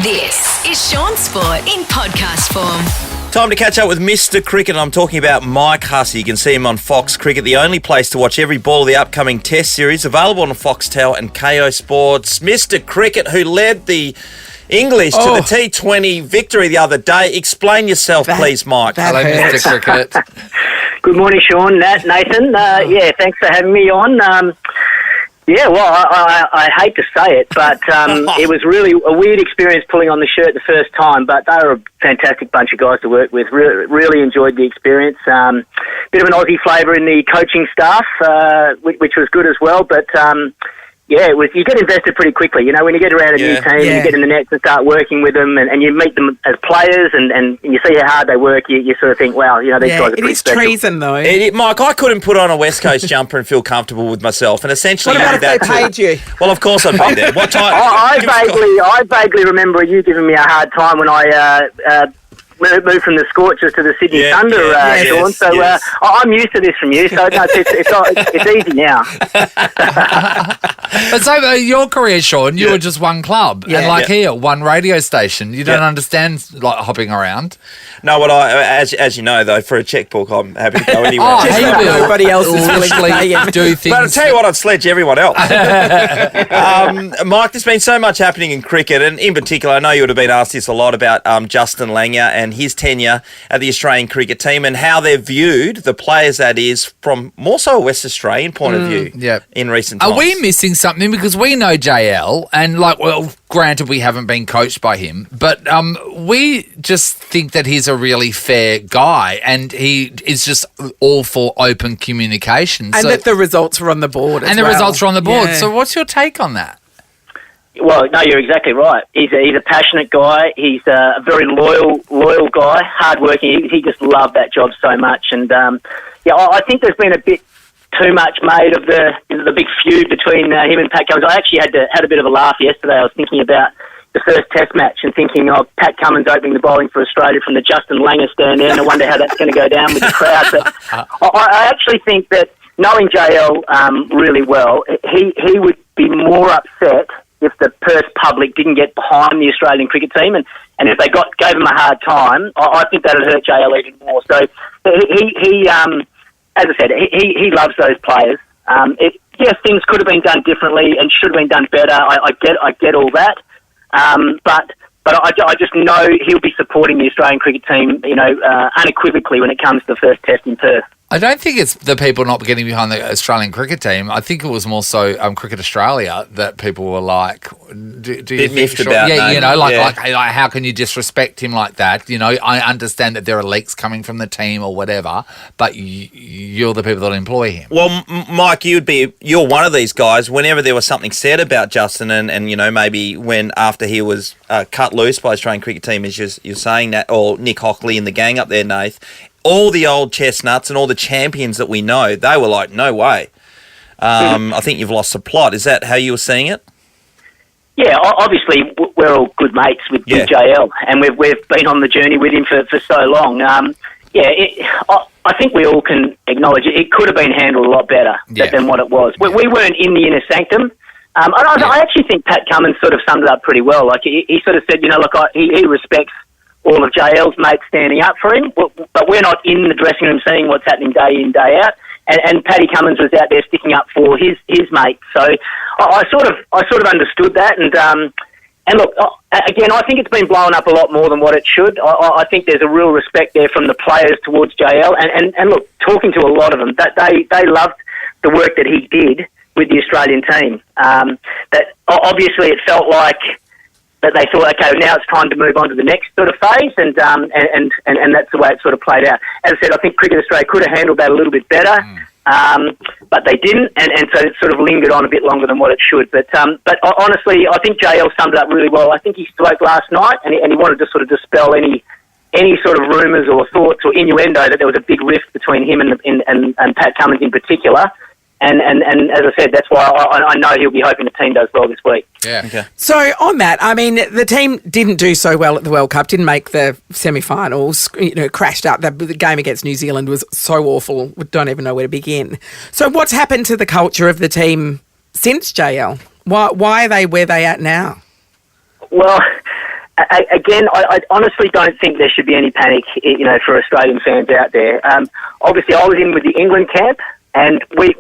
This is Shaun Sport in podcast form. Time to catch up with Mr. Cricket. I'm talking about Mike Hussey. You can see him on Fox Cricket, the only place to watch every ball of the upcoming Test series, available on Foxtel and KO Sports. Mr. Cricket, who led the English to the T20 victory the other day. Explain yourself, please, Mike. Hello, Mr. Cricket. Good morning, Shaun, Nat, Nathan. Thanks for having me on. I hate to say it, but it was really a weird experience pulling on the shirt the first time, but they were a fantastic bunch of guys to work with. Really enjoyed the experience. Bit of an Aussie flavour in the coaching staff, which was good as well, but... you get invested pretty quickly. You know, when you get around a new team and you get in the nets and start working with them and you meet them as players and you see how hard they work, you sort of think, wow, you know, these guys are pretty special. It is treason, though. Mike, I couldn't put on a West Coast jumper and feel comfortable with myself. And essentially... What about if they paid you? Well, of course I'd be there. What time? I vaguely remember you giving me a hard time when I... moved from the Scorchers to the Sydney Thunder, Shaun. So I'm used to this from you. So no, it's easy now. But so your career, Shaun, you were just one club, and here, one radio station. You don't understand hopping around. No, as you know though, for a checkbook, I'm happy to go anywhere. Nobody else is willing to pay him. Do things. But I'll tell you what, I'd sledge everyone else. Mike, there's been so much happening in cricket, and in particular, I know you would have been asked this a lot about Justin Langer and his tenure at the Australian cricket team and how they're viewed, the players that is, from more so a West Australian point of view in recent times. Are we missing something? Because we know JL, and granted we haven't been coached by him, but we just think that he's a really fair guy and he is just all for open communication. And that the results were on the board results are on the board. So what's your take on that? Well, no, you're exactly right. He's a passionate guy. He's a very loyal guy, hardworking. He just loved that job so much. And I think there's been a bit too much made of the big feud between him and Pat Cummins. I actually had a bit of a laugh yesterday. I was thinking about the first Test match and thinking of Pat Cummins opening the bowling for Australia from the Justin Langer stand there, and I wonder how that's going to go down with the crowd. But I actually think that knowing JL really well, he would be more upset if the Perth public didn't get behind the Australian cricket team and if they gave him a hard time. I think that would hurt JL even more. So he as I said, he loves those players. Things could have been done differently and should have been done better. I get all that. But I just know he'll be supporting the Australian cricket team, unequivocally when it comes to the first Test in Perth. I don't think it's the people not getting behind the Australian cricket team. I think it was more so Cricket Australia that people were like, do you think about how can you disrespect him like that? You know, I understand that there are leaks coming from the team or whatever, but you're the people that employ him. Well, Mike, you're one of these guys. Whenever there was something said about Justin and maybe when after he was cut loose by the Australian cricket team, as you're saying that, or Nick Hockley and the gang up there, Nath, all the old chestnuts and all the champions that we know, they were like, no way. I think you've lost the plot. Is that how you were seeing it? Yeah, obviously we're all good mates with JL, and we've been on the journey with him for so long. I think we all can acknowledge it could have been handled a lot better than what it was. We weren't in the inner sanctum. I actually think Pat Cummins sort of summed it up pretty well. Like he sort of said, he respects all of JL's mates standing up for him, but we're not in the dressing room seeing what's happening day in, day out. And Paddy Cummins was out there sticking up for his mate. So I sort of understood that. And look, again, I think it's been blown up a lot more than what it should. I think there's a real respect there from the players towards JL. And look, talking to a lot of them, that they loved the work that he did with the Australian team. That obviously it felt like that they thought, okay, now it's time to move on to the next sort of phase, and that's the way it sort of played out. As I said, I think Cricket Australia could have handled that a little bit better, but they didn't, and so it sort of lingered on a bit longer than what it should. But honestly, I think JL summed it up really well. I think he spoke last night, and he wanted to sort of dispel any sort of rumours or thoughts or innuendo that there was a big rift between him and Pat Cummins in particular. And as I said, that's why I know he'll be hoping the team does well this week. Yeah. Okay. So on that, I mean, the team didn't do so well at the World Cup, didn't make the semi-finals, crashed up. The game against New Zealand was so awful, we don't even know where to begin. So what's happened to the culture of the team since JL? Why are they where they at now? Well, Again, I honestly don't think there should be any panic, for Australian fans out there. Obviously, I was in with the England camp, and we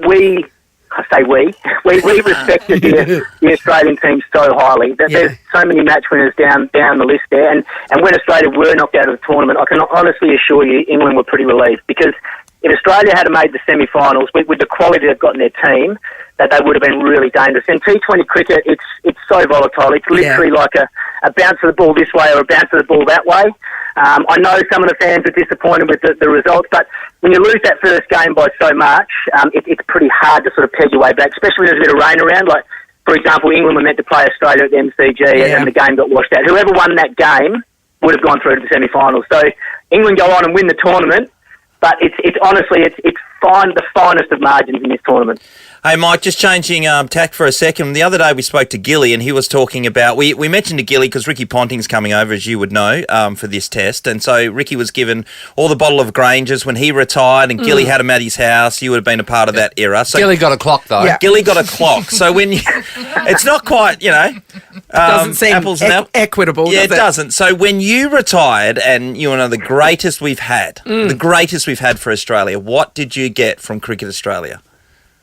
respected the Australian team so highly. There's so many match winners down the list there, and when Australia were knocked out of the tournament, I can honestly assure you England were pretty relieved, because if Australia had made the semi-finals with the quality they've got in their team, that they would have been really dangerous. In T20 cricket, it's so volatile. It's literally like a bounce of the ball this way or a bounce of the ball that way. I know some of the fans are disappointed with the results, but when you lose that first game by so much, it's pretty hard to sort of peg your way back, especially when there's a bit of rain around. Like, for example, England were meant to play Australia at the MCG and the game got washed out. Whoever won that game would have gone through to the semi-finals. So England go on and win the tournament, but it's honestly fine, the finest of margins in this tournament. Hey, Mike, just changing tack for a second. The other day we spoke to Gilly, and he was talking about... We mentioned to Gilly because Ricky Ponting's coming over, as you would know, for this test. And so Ricky was given all the bottle of Grangers when he retired, and Gilly had him at his house. You would have been a part of that era. So Gilly got a clock, though. Yeah. Gilly got a clock. So when you... It's not quite, doesn't seem apples and equitable, Yeah, it doesn't. So when you retired, and you know the greatest we've had, the greatest we've had for Australia, what did you get from Cricket Australia?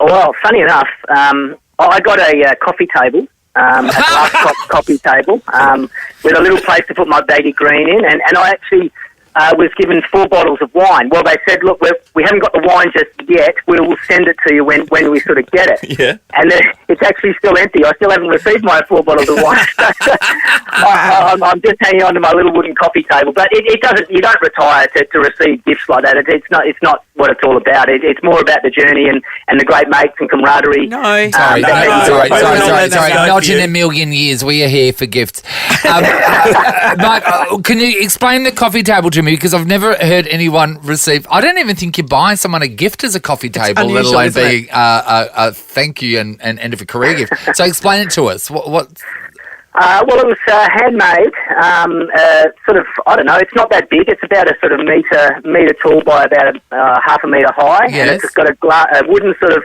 Well, funny enough, I got a coffee table, a glass coffee table, with a little place to put my baggy green in, and I actually was given 4 bottles of wine. Well, they said, look, we haven't got the wine just yet. We'll send it to you when we sort of get it. Yeah. And it's actually still empty. I still haven't received my 4 bottles of wine. I'm just hanging on to my little wooden coffee table. But it doesn't. You don't retire to receive gifts like that. It's not what it's all about. It's more about the journey and the great mates and camaraderie. Sorry. Not in a million years. We are here for gifts. Mike, can you explain the coffee table to me? Because I've never heard anyone receive... I don't even think you're buying someone a gift as a coffee table, unusual, let alone being a thank you and end of a career gift. So explain it to us. What? Well, it was handmade, sort of, I don't know, it's not that big. It's about a sort of metre tall by about half a metre high. Yes. And it's got a wooden sort of...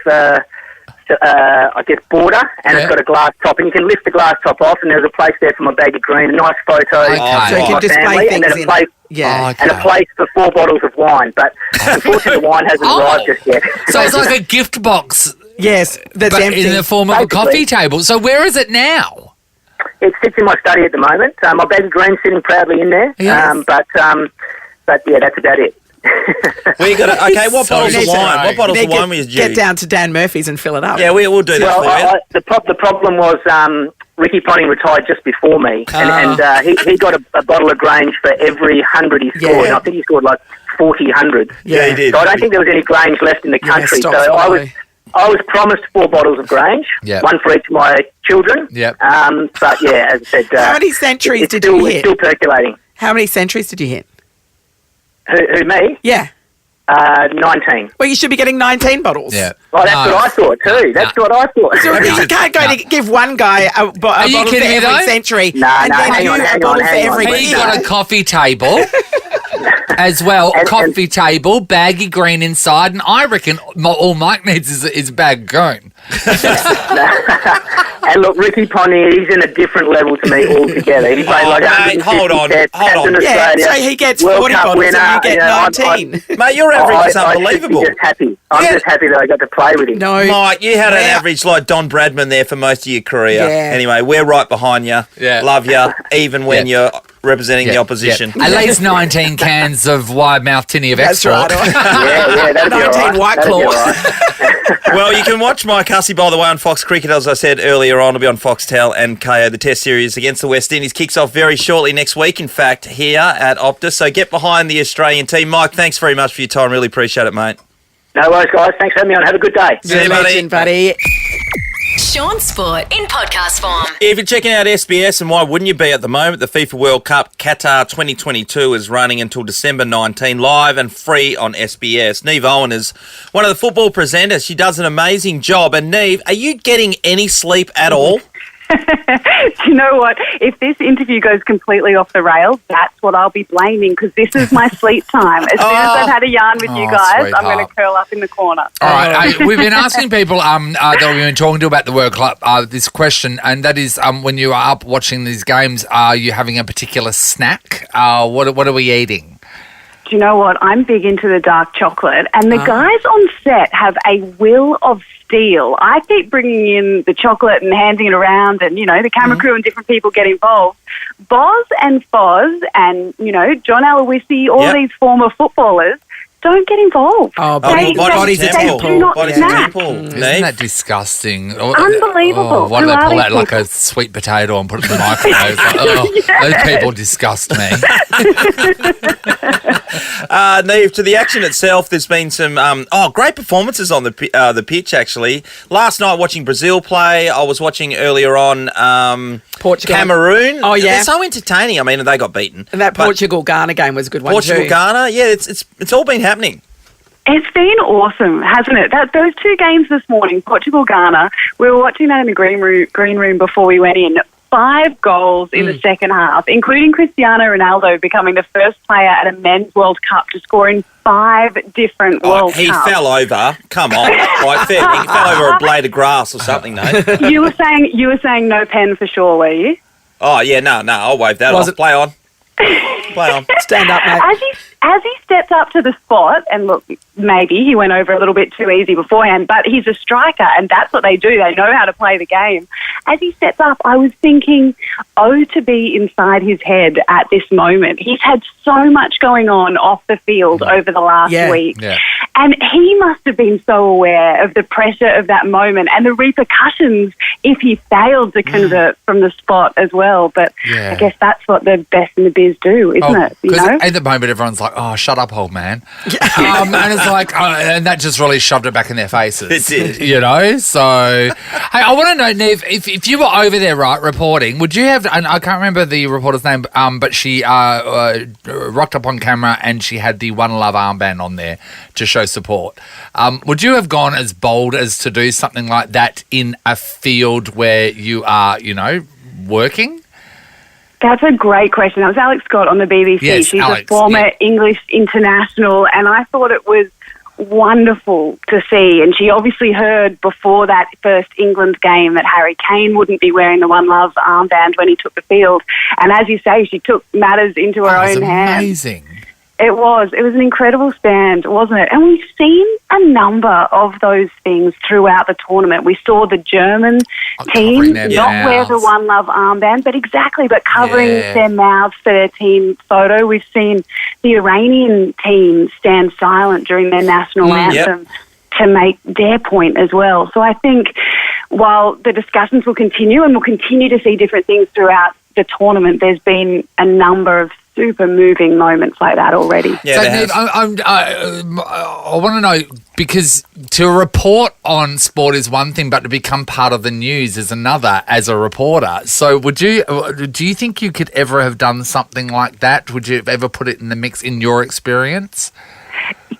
border, and it's got a glass top, and you can lift the glass top off, and there's a place there for my bag of green, a nice photo so you can display things and and a place for 4 bottles of wine, but unfortunately the wine hasn't arrived just yet. So it's like a gift box. Yes, that's empty. In the form of a coffee table. So where is it now? It sits in my study at the moment. My bag of green sitting proudly in there, but yeah, that's about it. We got okay. What bottles of wine? What bottles of wine were you due? Get down to Dan Murphy's and fill it up. Yeah, we'll do that. Well, the problem was Ricky Ponting retired just before me, and he got a bottle of Grange for every 100 he scored. Yeah. And I think he scored like 40 hundreds. Yeah, he did. So I don't think there was any Grange left in the country. So I was promised 4 bottles of Grange, one for each of my children. Yep. But yeah, as I said, how many centuries did you hit? It's still percolating. How many centuries did you hit? Who, me? Yeah. 19. Well, you should be getting 19 bottles. Yeah. Well, that's what I thought too. That's what I thought. So you can't go to give one guy a bottle for every century. Hang on. He got a coffee table as well. Coffee table, baggy green inside, and I reckon all Mike needs is a bag of green. And look, Ricky Ponting, he's in a different level to me altogether. He's played like hold on. Yeah, so he gets 40 bottles winner, and you get 19. Mate, your average is unbelievable. I'm just happy. I'm just happy that I got to play with him. No, Mike, you had an average like Don Bradman there for most of your career. Yeah. Anyway, we're right behind you. Yeah. Love you, even when you're representing the opposition. At least 19 cans of wide mouth tinny of That's export. right. 19 White Claw. Well, you can watch Mike Hussey, by the way, on Fox Cricket. As I said earlier on, it'll be on Foxtel and KO. The Test series against the West Indies kicks off very shortly next week, in fact, here at Optus. So get behind the Australian team. Mike, thanks very much for your time. Really appreciate it, mate. No worries, guys. Thanks for having me on. Have a good day. See you, buddy. Shaun Sport in podcast form. If you're checking out SBS, and why wouldn't you be at the moment, the FIFA World Cup Qatar 2022 is running until December 19, live and free on SBS. Niav Owens is one of the football presenters. She does an amazing job. And Niav, are you getting any sleep at all? Do you know what? If this interview goes completely off the rails, that's what I'll be blaming, because this is my sleep time. As soon as I've had a yarn with you guys, sweetheart. I'm going to curl up in the corner. All right, we've been asking people that we've been talking to about the World Cup this question, and that is when you are up watching these games, are you having a particular snack? What are we eating? Do you know what? I'm big into the dark chocolate, and the guys on set have a will of steel. I keep bringing in the chocolate and handing it around, and, you know, the camera crew and different people get involved. Boz and Foz and, you know, John Aloisi, all these former footballers, don't get involved. Body's a temple. do not Body's a snack. temple. Isn't that disgusting? Unbelievable. Why do Who they are pull these out like people? a sweet potato and put it in the microwave? Those people disgust me. Niamh, to the action itself, there's been some great performances on the pitch, actually. Last night watching Brazil play, I was watching earlier on Portugal. Cameroon. Oh, yeah. They're so entertaining. I mean, they got beaten. And that But Portugal-Ghana game was a good one Portugal-Ghana, yeah, it's all been happening. It's been awesome, hasn't it? Those two games this morning, Portugal-Ghana, we were watching that in the green room before we went in. 5 goals in the second half, including Cristiano Ronaldo becoming the first player at a men's World Cup to score in 5 different World Cups. He fell over. Come on. He fell over a blade of grass or something, no? You were saying no pen for sure, were you? Oh, yeah, no, I'll wave that off. Play on. Play on. Stand up, mate. As he stepped up to the spot, and look, maybe he went over a little bit too easy beforehand, but he's a striker, and that's what they do. They know how to play the game. As he stepped up, I was thinking, to be inside his head at this moment. He's had so much going on off the field over the last week. Yeah. And he must have been so aware of the pressure of that moment and the repercussions if he failed to convert from the spot as well. But I guess that's what the best in the biz do, isn't it? You know? At the moment, everyone's like, "Oh, shut up, old man," and it's like, and that just really shoved it back in their faces. It did. You know. So, hey, I want to know, Niamh, if you were over there, right, reporting, would you have? And I can't remember the reporter's name, but she rocked up on camera and she had the One Love armband on there to show support. Would you have gone as bold as to do something like that in a field where you are, you know, working? That's a great question. That was Alex Scott on the BBC. Yes, She's Alex, a former English international, and I thought it was wonderful to see. And she obviously heard before that first England game that Harry Kane wouldn't be wearing the One Love armband when he took the field. And as you say, she took matters into her own hands. Amazing. It was an incredible stand, wasn't it? And we've seen a number of those things throughout the tournament. We saw the German team not wear the One Love armband, but covering their mouths for their team photo. We've seen the Iranian team stand silent during their national anthem to make their point as well. So I think while the discussions will continue and we'll continue to see different things throughout the tournament, there's been a number of super moving moments like that already. Yeah, so, Niamh, I want to know, because to report on sport is one thing, but to become part of the news is another as a reporter. So do you think you could ever have done something like that? Would you have ever put it in the mix in your experience?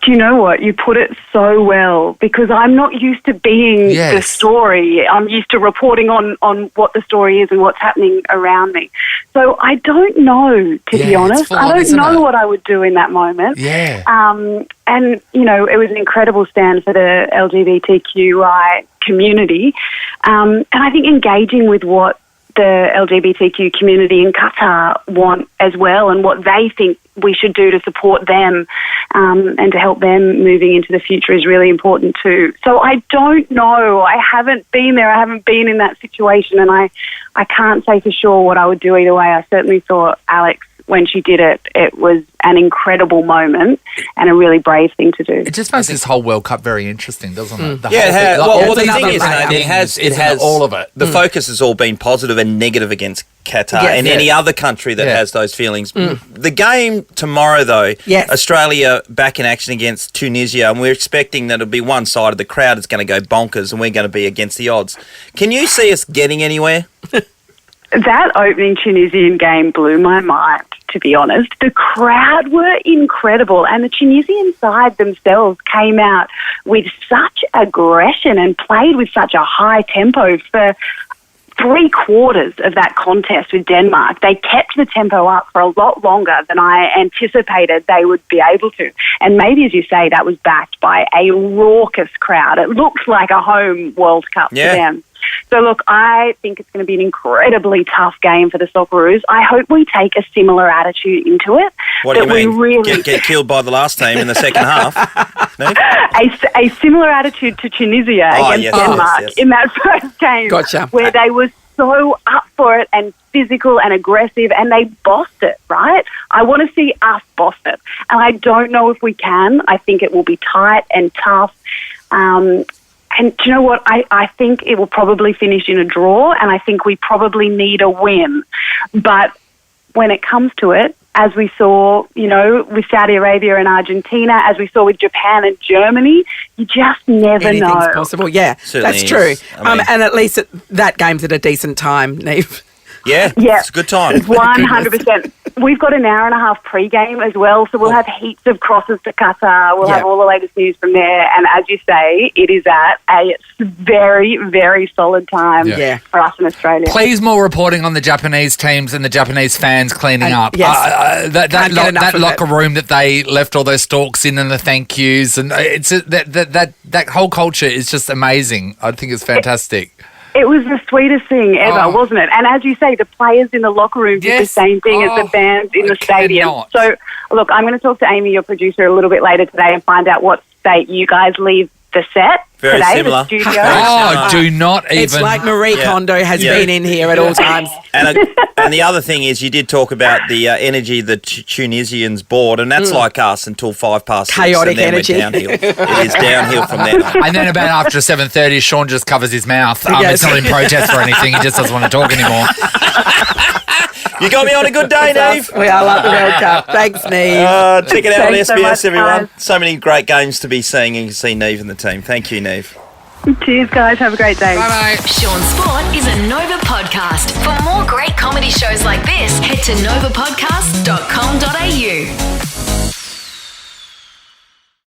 Do you know what? You put it so well, because I'm not used to being the story. I'm used to reporting on what the story is and what's happening around me. So I don't know, to be honest. I don't know what I would do in that moment. Yeah. And, you know, it was an incredible stand for the LGBTQI community. And I think engaging with what the LGBTQ community in Qatar want as well, and what they think we should do to support them and to help them moving into the future is really important too. So I don't know. I haven't been there. I haven't been in that situation, and I can't say for sure what I would do either way. I certainly thought Alex, when she did it, it was an incredible moment and a really brave thing to do. It just makes this whole World Cup very interesting, doesn't it? The thing is, it has all of it. The focus has all been positive and negative against Qatar and any other country that has those feelings. The game tomorrow, though, Australia back in action against Tunisia, and we're expecting that it'll be one side of the crowd is going to go bonkers and we're going to be against the odds. Can you see us getting anywhere? That opening Tunisian game blew my mind, to be honest. The crowd were incredible, and the Tunisian side themselves came out with such aggression and played with such a high tempo for 3/4 of that contest with Denmark, they kept the tempo up for a lot longer than I anticipated they would be able to. And maybe, as you say, that was backed by a raucous crowd. It looks like a home World Cup for them. So, look, I think it's going to be an incredibly tough game for the Socceroos. I hope we take a similar attitude into it. What do you mean? Really get killed by the last team in the second half? A similar attitude to Tunisia against Denmark in that first game. Gotcha. Where they were so up for it and physical and aggressive, and they bossed it, right? I want to see us boss it. And I don't know if we can. I think it will be tight and tough. And do you know what? I think it will probably finish in a draw, and I think we probably need a win. But when it comes to it, as we saw, with Saudi Arabia and Argentina, as we saw with Japan and Germany, you just never know. Anything's possible, yeah. Certainly that's true. is. I mean, and at least that game's at a decent time, Niamh. Yeah, it's a good time. 100%. We've got an hour and a half pre-game as well, so we'll have heaps of crosses to Qatar. We'll have all the latest news from there. And as you say, it is at a very, very solid time for us in Australia. Please more reporting on the Japanese teams and the Japanese fans cleaning up. Yes. That locker room that they left all those stalks in and the thank yous. And it's that whole culture is just amazing. I think it's fantastic. It was the sweetest thing ever, wasn't it? And as you say, the players in the locker room did the same thing as the fans in the stadium. So, look, I'm going to talk to Amy, your producer, a little bit later today and find out what state you guys leave the set Very today, similar. the studio. Do not even. It's like Marie Kondo has been in here at all times. And the other thing is, you did talk about the energy the Tunisians brought, and that's like us until 6:05. Chaotic energy. Downhill. It is downhill from there. And then about after 7:30, Shaun just covers his mouth. It's not in protest or anything. He just doesn't want to talk anymore. You got me on a good day, Niamh. We all love the World Cup. Thanks, Niamh. Check it out on Thanks so SBS, much, everyone. guys. So many great games to be seeing, and you can see Niamh and the team. Thank you, Niamh. Cheers, guys. Have a great day. Bye-bye. Shaun Sport is a Nova podcast. For more great comedy shows like this, head to novapodcast.com.au.